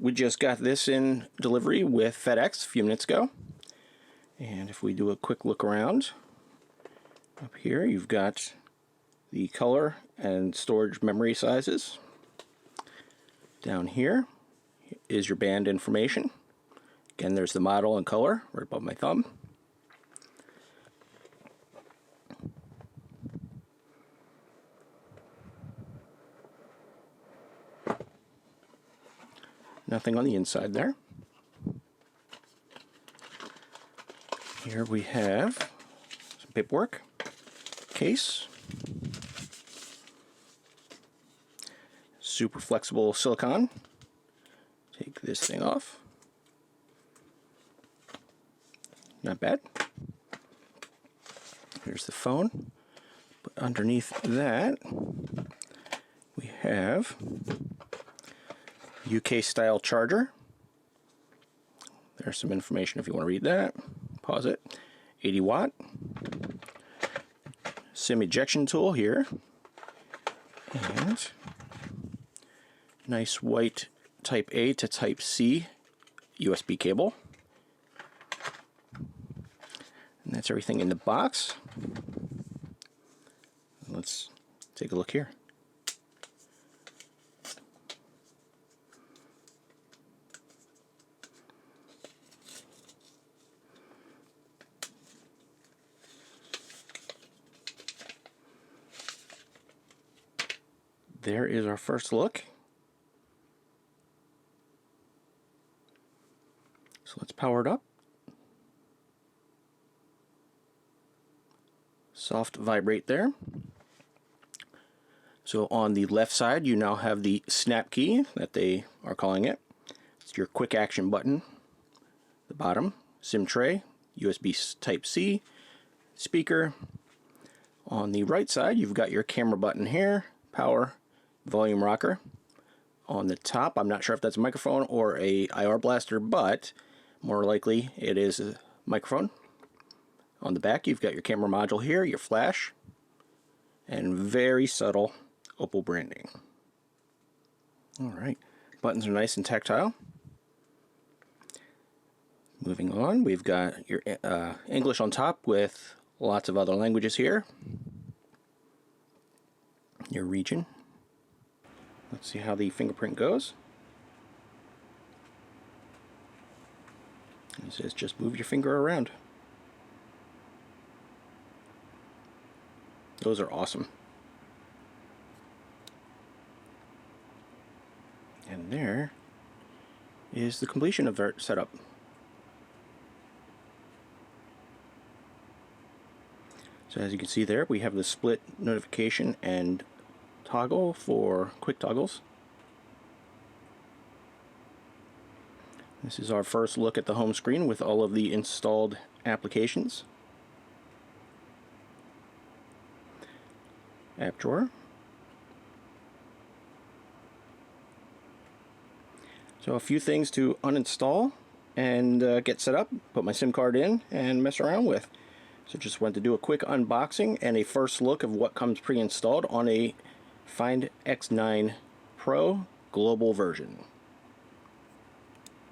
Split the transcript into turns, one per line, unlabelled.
We just got this in delivery with FedEx a few minutes ago. And if we do a quick look around, up here you've got the color and storage memory sizes. Down here is your band information. Again, there's the model and color right above my thumb. Nothing on the inside there. Here we have some paperwork, case, super flexible silicone. Take this thing off. Not bad. Here's the phone. But underneath that, we have UK style charger. There's some information if you want to read that. Pause it. 80 watt. SIM ejection tool here. And nice white Type A to Type C USB cable. And that's everything in the box. Let's take a look here. There is our first look. So let's power it up. Soft vibrate there. So on the left side you now have the snap key that they are calling it. It's your quick action button. The bottom, SIM tray, USB Type C, speaker. On the right side you've got your camera button here, power, volume rocker. On the top, I'm not sure if that's a microphone or a IR blaster, but more likely it is a microphone. On the back you've got your camera module here, your flash, and very subtle Oppo branding. Alright, buttons are nice and tactile. Moving on, we've got your English on top with lots of other languages here. Your region. Let's see how the fingerprint goes. It says just move your finger around. Those are awesome. And there is the completion of our setup. So as you can see there, we have the split notification and toggle for quick toggles. This is our first look at the home screen with all of the installed applications. App drawer. So a few things to uninstall and get set up, put my SIM card in and mess around with. So just wanted to do a quick unboxing and a first look of what comes pre-installed on a Find X9 Pro global version.